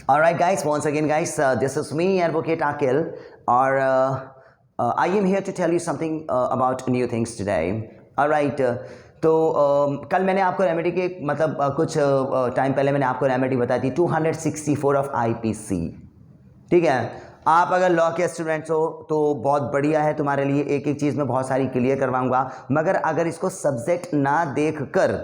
Alright guys, once again guys, this is me Advocate Akil और I am here to tell you something about new things today. Alright, तो कल मैंने आपको remedy के मतलब कुछ टाइम पहले मैंने आपको रेमेडी बताई थी 264 ऑफ IPC. ठीक है, आप अगर लॉ के स्टूडेंट्स हो तो बहुत बढ़िया है तुम्हारे लिए, एक एक चीज़ में बहुत सारी क्लियर करवाऊंगा. मगर अगर इसको सब्जेक्ट ना देख कर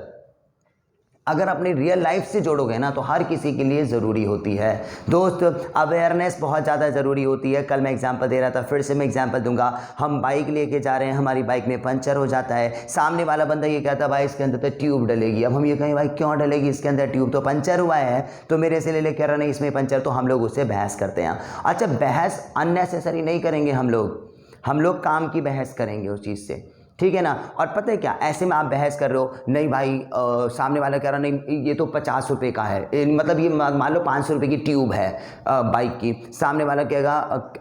अगर अपनी रियल लाइफ से जोड़ोगे ना तो हर किसी के लिए ज़रूरी होती है दोस्त. अवेयरनेस बहुत ज़्यादा ज़रूरी होती है. कल मैं एग्जांपल दे रहा था, फिर से मैं एग्जांपल दूंगा. हम बाइक लेके जा रहे हैं, हमारी बाइक में पंचर हो जाता है. सामने वाला बंदा ये कहता है भाई इसके अंदर तो ट्यूब डलेगी. अब हम ये कहें भाई क्यों डलेगी इसके अंदर ट्यूब, तो पंचर हुआ है तो मेरे से ले ले, कह रहा नहीं इसमें पंचर, तो हम लोग उससे बहस करते हैं. अच्छा, बहस अननेसेसरी नहीं करेंगे हम लोग काम की बहस करेंगे उस चीज़ से. ठीक है ना. और पता है क्या, ऐसे में आप बहस कर रहे हो, नहीं भाई सामने वाला कह रहा नहीं ये तो 50 रुपये का है, मतलब ये मान लो 500 रुपये की ट्यूब है बाइक की. सामने वाला कहेगा,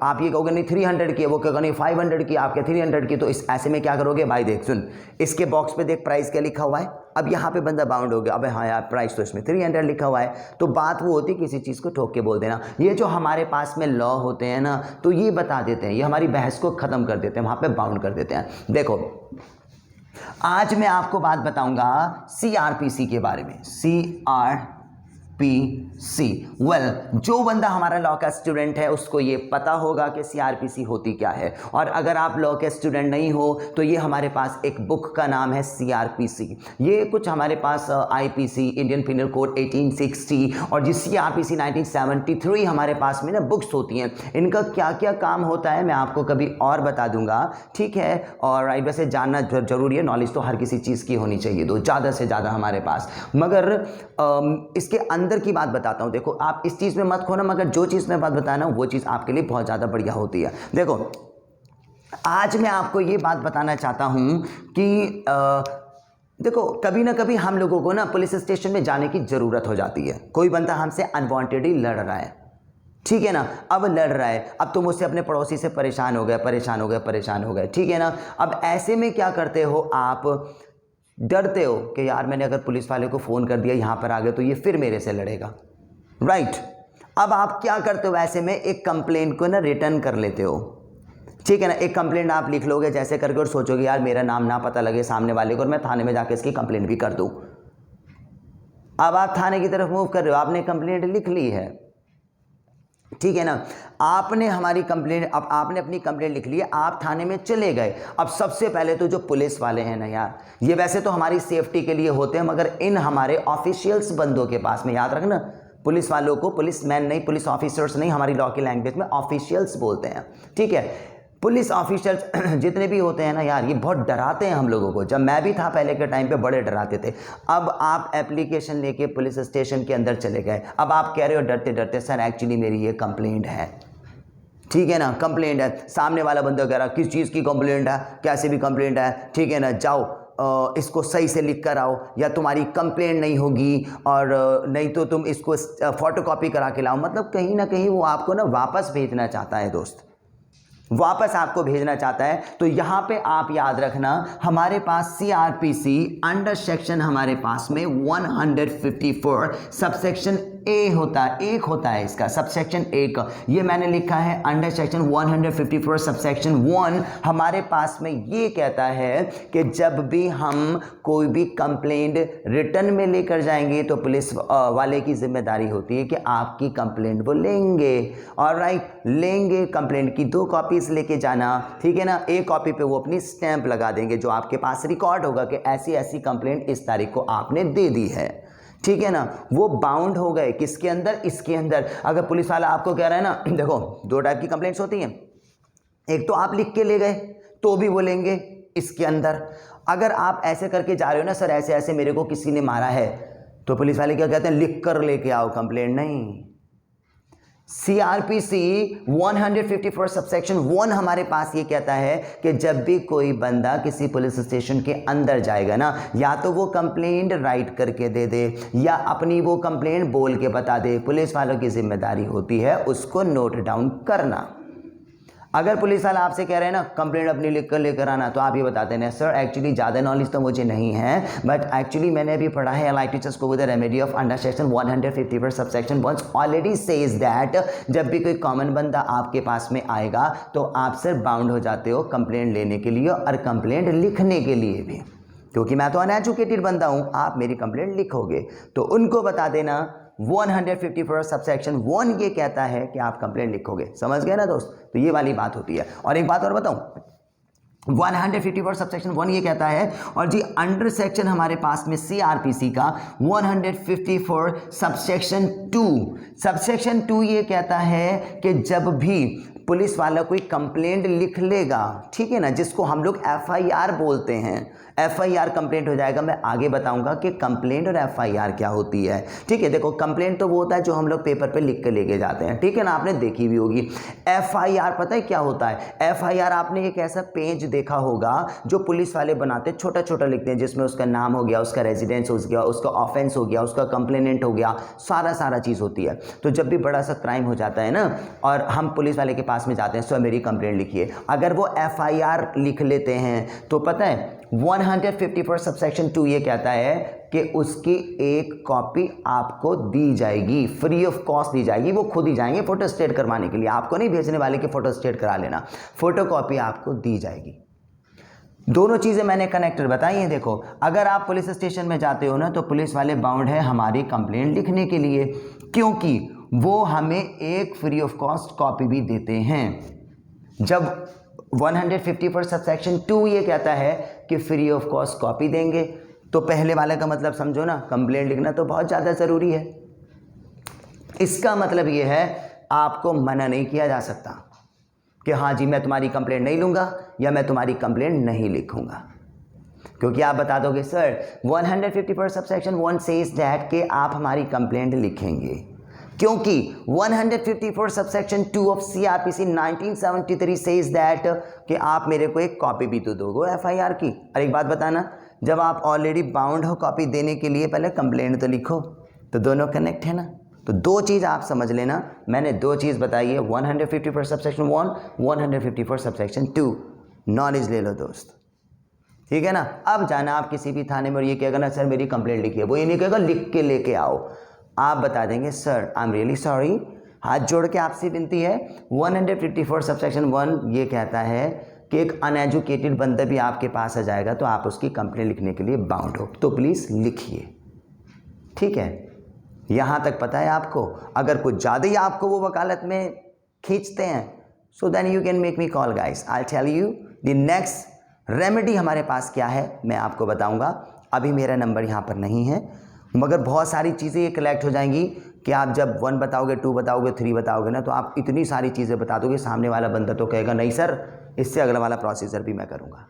आप ये कहोगे नहीं 300 की है, वो कहेगा नहीं 500 की, आप क्या 300 की. तो इस ऐसे में क्या करोगे, भाई देख सुन इसके बॉक्स पे देख प्राइस क्या लिखा हुआ है. अब यहाँ पे बंदा बाउंड हो गया, अबे हाँ यार प्राइस तो इसमें 300 लिखा हुआ है. तो बात वो होती है किसी चीज़ को ठोक के बोल देना. ये जो हमारे पास में लॉ होते हैं ना, तो ये बता देते हैं, ये हमारी बहस को ख़त्म कर देते हैं, वहाँ पे बाउंड कर देते हैं. देखो आज मैं आपको बात बताऊंगा CRPC के बारे में. CRPC, जो बंदा हमारा लॉ का स्टूडेंट है उसको ये पता होगा कि CRPC होती क्या है. और अगर आप लॉ के स्टूडेंट नहीं हो तो ये हमारे पास एक बुक का नाम है CRPC. ये कुछ हमारे पास IPC इंडियन पिनल कोड 1860 और जिस CRPC 1973 हमारे पास में ना बुक्स होती हैं. इनका क्या क्या काम होता है मैं आपको कभी और बता दूंगा. ठीक है. और वैसे जानना जरूरी है, नॉलेज तो हर किसी चीज़ की होनी चाहिए, तो ज़्यादा से ज़्यादा हमारे पास. मगर इसके अंदर की बात बताता हूं. देखो आप इस चीज़ में मत खोना, मगर जो चीज़ मैं बात बताना वो चीज़ आपके लिए बहुत ज़्यादा बढ़िया होती है. देखो आज मैं आपको ये बात बताना चाहता हूं कि देखो कभी ना कभी हम लोगों को ना पुलिस स्टेशन में जाने की ज़रूरत हो जाती है. कोई बंदा हमसे अनवांटेडली लड़ रहा है, ठीक है ना. अब लड़ रहा है, अब तुम उससे अपने पड़ोसी से परेशान हो गए. ठीक है ना. अब ऐसे में क्या करते हो, आप डरते हो कि यार मैंने अगर पुलिस वाले को फ़ोन कर दिया, यहाँ पर आ गए तो ये फिर मेरे से लड़ेगा. राइट. अब आप क्या करते हो, ऐसे में एक कंप्लेंट को ना रिटर्न कर लेते हो. ठीक है ना. एक कंप्लेंट आप लिख लोगे जैसे करके और सोचोगे यार मेरा नाम ना पता लगे सामने वाले को और मैं थाने में जाके इसकी कंप्लेंट भी कर दूँ. अब आप थाने की तरफ मूव कर रहे हो, आपने कंप्लेंट लिख ली है. ठीक है ना. आपने हमारी कंप्लेंट, अब आपने अपनी कंप्लेंट लिख ली है, आप थाने में चले गए. अब सबसे पहले तो जो पुलिस वाले हैं ना यार, ये वैसे तो हमारी सेफ्टी के लिए होते हैं, मगर इन हमारे ऑफिशियल्स बंदों के पास में, याद रखना पुलिस वालों को पुलिस मैन नहीं, पुलिस ऑफिसर्स नहीं, हमारी लॉ की लैंग्वेज में ऑफिशियल्स बोलते हैं. ठीक है. पुलिस ऑफिसर्स जितने भी होते हैं ना यार, ये बहुत डराते हैं हम लोगों को. जब मैं भी था पहले के टाइम पे बड़े डराते थे. अब आप एप्लीकेशन लेके पुलिस स्टेशन के अंदर चले गए, अब आप कह रहे हो डरते डरते सर एक्चुअली मेरी ये कंप्लेंट है. ठीक है ना, कंप्लेंट है. सामने वाला बंदा कह रहा किस चीज़ की कंप्लेंट है, कैसे भी कंप्लेंट है. ठीक है ना, जाओ इसको सही से लिख कर आओ या तुम्हारी कंप्लेंट नहीं होगी, और नहीं तो तुम इसको फोटोकॉपी करा के लाओ. मतलब कहीं ना कहीं वो आपको ना वापस भेजना चाहता है दोस्त, वापस आपको भेजना चाहता है. तो यहाँ पे आप याद रखना हमारे पास CRPC अंडर सेक्शन हमारे पास में 154 सबसेक्शन ए होता है, एक होता है इसका सबसेक्शन एक. ये मैंने लिखा है अंडर सेक्शन 154 सबसेक्शन 1. हमारे पास में ये कहता है कि जब भी हम कोई भी कंप्लेंट रिटर्न में लेकर जाएंगे तो पुलिस वाले की जिम्मेदारी होती है कि आपकी कंप्लेंट वो लेंगे. ऑलराइट, लेंगे. कंप्लेंट की 2 कॉपीज लेके जाना. ठीक है ना. एक कॉपी पे वो अपनी स्टैंप लगा देंगे जो आपके पास रिकॉर्ड होगा कि ऐसी ऐसी कंप्लेंट इस तारीख को आपने दे दी है. ठीक है ना. वो बाउंड हो गए किसके अंदर, इसके अंदर. अगर पुलिस वाला आपको कह रहा है ना, देखो 2 टाइप की कंप्लेंट्स होती हैं. एक तो आप लिख के ले गए तो भी वो लेंगे इसके अंदर. अगर आप ऐसे करके जा रहे हो ना, सर ऐसे ऐसे मेरे को किसी ने मारा है, तो पुलिस वाले क्या कहते हैं, लिख कर लेके आओ कंप्लेंट. नहीं, CRPC 154 सबसेक्शन 1 हमारे पास ये कहता है कि जब भी कोई बंदा किसी पुलिस स्टेशन के अंदर जाएगा ना, या तो वो कंप्लेंट राइट करके दे दे या अपनी वो कंप्लेंट बोल के बता दे. पुलिस वालों की जिम्मेदारी होती है उसको नोट डाउन करना. अगर पुलिस वाला आपसे कह रहे हैं ना कंप्लेंट अपनी लिख कर लेकर आना, तो आप ये बताते हैं सर एक्चुअली ज़्यादा नॉलेज तो मुझे नहीं है, बट एक्चुअली मैंने अभी पढ़ा है LI टीचर्स को with the remedy of under section 154 subsection 1 already says that जब भी कोई कॉमन बंदा आपके पास में आएगा तो आप सर बाउंड हो जाते हो कंप्लेंट लेने के लिए और कंप्लेंट लिखने के लिए भी, क्योंकि मैं तो अनएजुकेटेड बंदा हूँ, आप मेरी कंप्लेंट लिखोगे। तो उनको बता देना 154 सबसेक्शन 1 ये कहता है कि आप कंप्लेंट लिखोगे। समझ गए ना दोस्त? तो ये वाली बात होती है। और एक बात और बताऊं, 154 सबसेक्शन 1 ये कहता है, और जी अंडर सेक्शन हमारे पास में CRPC का 154 सबसेक्शन 2 ये कहता है कि जब भी पुलिस वाला कोई कंप्लेंट लिख लेगा, ठीक है ना, जिसको हम लोग FIR बोलते हैं, FIR कंप्लेंट हो जाएगा। मैं आगे बताऊंगा कि कंप्लेंट और FIR क्या होती है। ठीक है, देखो कंप्लेंट तो वो होता है जो हम लोग पेपर पे लिख के लेके जाते हैं, ठीक है ना, आपने देखी भी होगी। FIR पता है क्या होता है? FIR आपने एक ऐसा पेज देखा होगा जो पुलिस वाले बनाते, छोटा छोटा लिखते हैं, जिसमें उसका नाम हो गया, उसका रेजिडेंस हो गया, उसका ऑफेंस हो गया, उसका कंप्लेनेंट हो गया, सारा चीज़ होती है। तो जब भी बड़ा सा क्राइम हो जाता है ना और हम पुलिस वाले के पास में जाते हैं, सो मेरी कंप्लेंट लिखिए, अगर वो FIR लिख लेते हैं तो पता है 154 सबसेक्शन 2 ये कहता है कि उसकी एक कॉपी आपको दी जाएगी, फ्री ऑफ कॉस्ट दी जाएगी। वो खुद ही जाएंगे फोटो स्टेट करवाने के लिए, आपको नहीं भेजने वाले कि फोटो स्टेट करा लेना, फोटो कॉपी आपको दी जाएगी। दोनों चीज़ें मैंने कनेक्टेड बताई हैं। देखो अगर आप पुलिस स्टेशन में जाते हो ना तो पुलिस वाले बाउंड है हमारी कंप्लेंट लिखने के लिए, क्योंकि वो हमें एक फ्री ऑफ कॉस्ट कॉपी भी देते हैं। जब 154 सबसेक्शन 2 ये कहता है कि फ्री ऑफ कॉस्ट कॉपी देंगे, तो पहले वाले का मतलब समझो ना, कंप्लेंट लिखना तो बहुत ज़्यादा ज़रूरी है। इसका मतलब ये है आपको मना नहीं किया जा सकता कि हाँ जी मैं तुम्हारी कंप्लेंट नहीं लूँगा या मैं तुम्हारी कंप्लेंट नहीं लिखूँगा, क्योंकि आप बता दोगे सर 154 सबसेक्शन 1 सेज दैट कि आप हमारी कंप्लेंट लिखेंगे, क्योंकि 154 subsection 2 of CRPC 1973 says that कि आप मेरे को एक कॉपी भी तो दोगे FIR की। और एक बात बताना, जब आप ऑलरेडी बाउंड हो कॉपी देने के लिए, पहले कंप्लेंट तो लिखो, तो दोनों कनेक्ट है ना। तो दो चीज़ आप समझ लेना, मैंने दो चीज़ बताई है, 154 सबसेक्शन 1, 154 सबसेक्शन 2, नॉलेज ले लो दोस्त, ठीक है ना। अब जाना आप किसी भी थाने में और ये कहेगा ना सर मेरी कंप्लेंट लिखिए, वो ये नहीं कहेगा लिख के लेके आओ, आप बता देंगे sir I am really sorry, हाथ जोड़ के आपसे विनती है 154 सबसेक्शन 1 ये कहता है कि एक अनएजुकेटेड बंदा भी आपके पास आ जाएगा तो आप उसकी कंप्लेंट लिखने के लिए बाउंड हो, तो प्लीज़ लिखिए, ठीक है। यहाँ तक पता है आपको। अगर कुछ ज़्यादा ही आपको वो वकालत में खींचते हैं, so then you can make me call guys, I tell you the next remedy हमारे पास क्या है मैं आपको बताऊँगा। अभी मेरा नंबर यहाँ पर नहीं है, मगर बहुत सारी चीज़ें ये कलेक्ट हो जाएंगी कि आप जब 1 बताओगे, 2 बताओगे, 3 बताओगे ना, तो आप इतनी सारी चीज़ें बता दोगे, सामने वाला बंदा तो कहेगा नहीं सर इससे अगला वाला प्रोसीजर भी मैं करूँगा।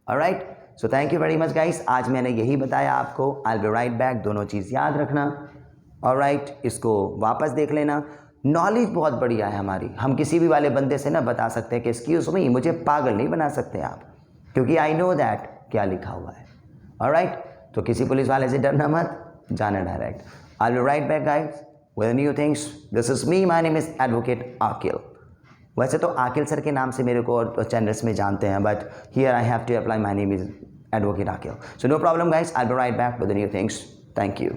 Alright, so thank you very much guys, आज मैंने यही बताया आपको। I will be right back, दोनों चीज़ याद रखना। ऑलराइट, इसको वापस देख लेना। नॉलेज बहुत बढ़िया है हमारी, हम किसी भी वाले बंदे से ना बता सकते हैं कि एक्सक्यूज़ मी मुझे पागल नहीं बना सकते आप, क्योंकि आई नो दैट क्या लिखा हुआ है। ऑलराइट, तो किसी पुलिस वाले से डरना मत, जाना direct. I will right back guys with new things. This is me, my name is advocate Aqil. वैसे तो आकिल सर के नाम से मेरे को और चैनल्स में जानते हैं, but here I have to apply my name is advocate Aqil. So no problem guys, I will right back with new things. Thank you.